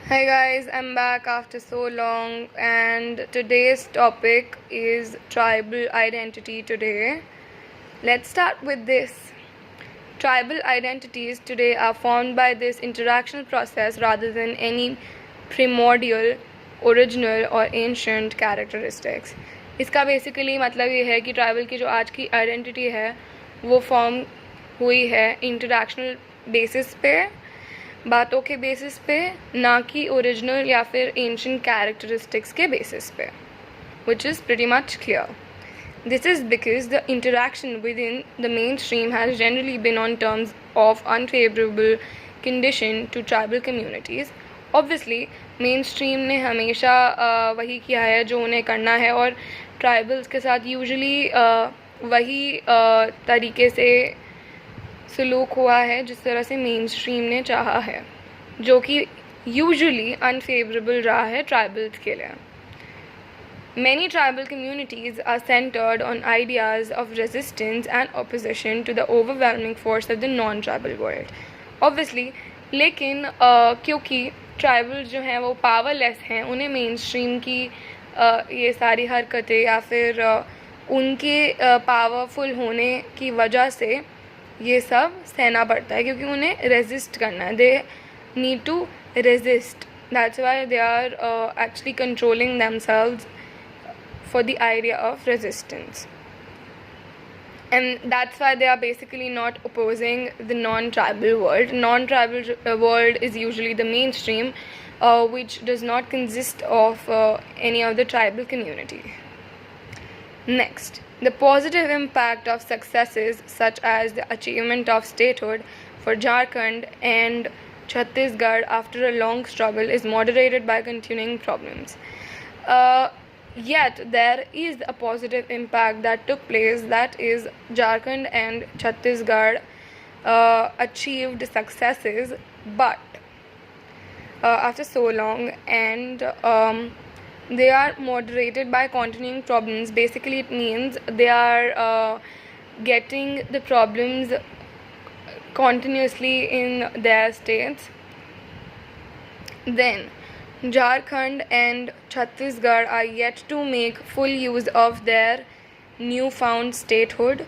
Hi guys, I'm back after so long, and today's topic is tribal identity today. Let's start with this. Tribal identities today are formed by this interactional process rather than any primordial, original और ancient characteristics. इसका basically मतलब ये है कि tribal की जो आज की आइडेंटिटी है वो फॉर्म हुई है इंटरैक्शनल बेसिस पे, बातों के बेसिस पे, ना कि ओरिजिनल या फिर एंशिएंट कैरेक्टरिस्टिक्स के बेसिस पे, which is pretty much clear. This is because the interaction within the mainstream has generally been on terms of unfavorable condition to tribal communities. Obviously, mainstream ने हमेशा वही किया है जो उन्हें करना है, और ट्राइबल्स के साथ यूजुअली वही तरीके से सलूक हुआ है जिस तरह से मेन स्ट्रीम ने चाहा है, जो कि यूजुअली अनफेवरेबल रहा है ट्राइबल्स के लिए. Many tribal communities are centered on ideas of resistance and opposition to the overwhelming force of the non-tribal world. Obviously, लेकिन क्योंकि ट्राइबल जो हैं वो पावरलेस हैं, उन्हें मेन स्ट्रीम की ये सारी हरकतें या फिर उनके पावरफुल होने की वजह से ये सब सहना पड़ता है, क्योंकि उन्हें रेजिस्ट करना है. They need to resist. That's why they are actually controlling themselves for the idea of resistance, and that's why they are basically not opposing the non-tribal world. Non-tribal world is usually the mainstream, which does not consist of any of the tribal community. Next, the positive impact of successes such as the achievement of statehood for Jharkhand and Chhattisgarh after a long struggle is moderated by continuing problems. Yet there is a positive impact that took place, that is Jharkhand and Chhattisgarh achieved successes, but after so long, and they are moderated by continuing problems. Basically it means they are getting the problems continuously in their states. Then Jharkhand and Chhattisgarh are yet to make full use of their newfound statehood,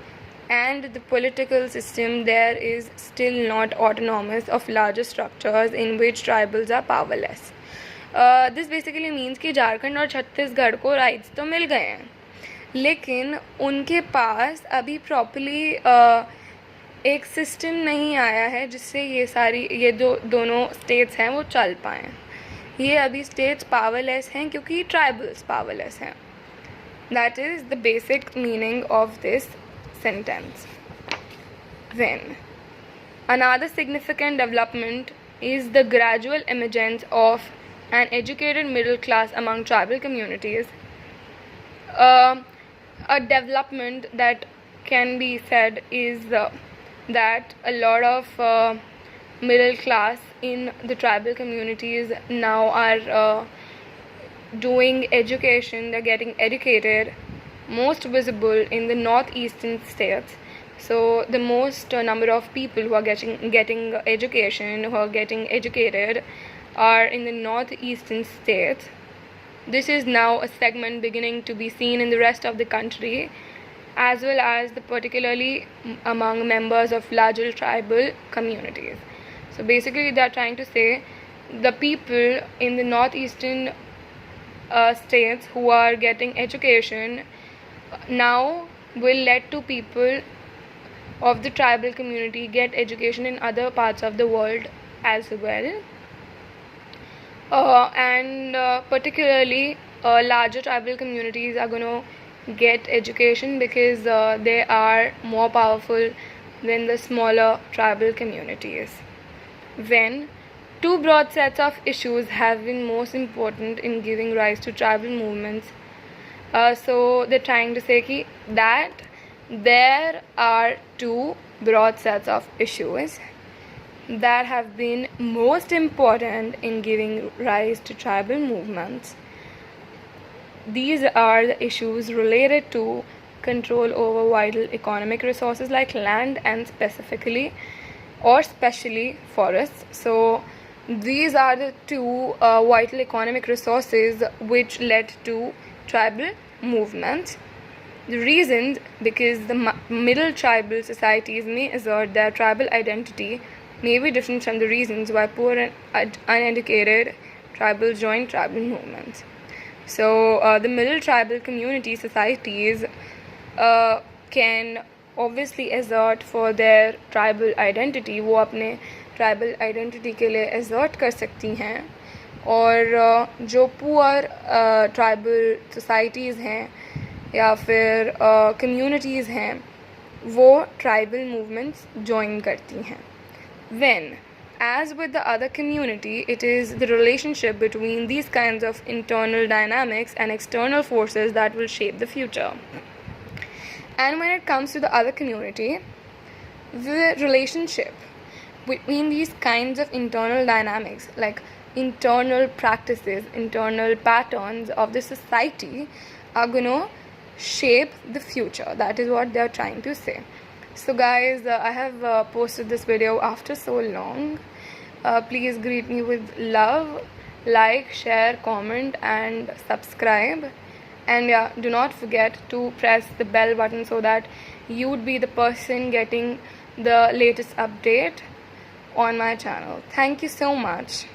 and the political system there is still not autonomous of larger structures in which tribals are powerless. This basically means कि झारखंड और छत्तीसगढ़ को rights तो मिल गए हैं, लेकिन उनके पास अभी properly एक सिस्टम नहीं आया है जिससे ये दोनों स्टेट्स हैं वो चल पाएँ. ये अभी स्टेट्स पावरलेस हैं क्योंकि ट्राइबल्स पावरलेस हैं. That is the basic meaning of this sentence. Then another significant development is the gradual emergence of an educated middle class among tribal communities. A development that can be said is that a lot of middle class in the tribal communities now are doing education. They're getting educated, most visible in the northeastern states. So the most number of people who are getting education, who are getting educated, are in the northeastern states. This is now a segment beginning to be seen in the rest of the country, as well as particularly among members of larger tribal communities. So basically they are trying to say the people in the northeastern states who are getting education now will let to people of the tribal community get education in other parts of the world as well. And particularly larger tribal communities are going to get education because they are more powerful than the smaller tribal communities. When two broad sets of issues have been most important in giving rise to tribal movements, so they're trying to say that there are two broad sets of issues that have been most important in giving rise to tribal movements. These are the issues related to control over vital economic resources like land and specifically or especially forests. So These are the two vital economic resources which led to tribal movements. The reasons, because the middle tribal societies may assert their tribal identity may be different from the reasons why poor and uneducated tribals join tribal movements. So the middle tribal community societies can obviously assert for their tribal identity. वो अपने tribal identity के लिए assert कर सकती हैं, और जो poor tribal societies हैं या फिर कम्युनिटीज़ हैं वो ट्राइबल मूवमेंट्स ज्वाइन करती हैं. When, as with the other community, it is the relationship between these kinds of internal dynamics and external forces that will shape the future. And when it comes to the other community, the relationship between these kinds of internal dynamics, like internal practices, internal patterns of the society, are going to shape the future. That is what they are trying to say. So guys, I have posted this video after so long. Please greet me with love, like, share, comment and subscribe. And yeah, do not forget to press the bell button so that you would be the person getting the latest update on my channel. Thank you so much.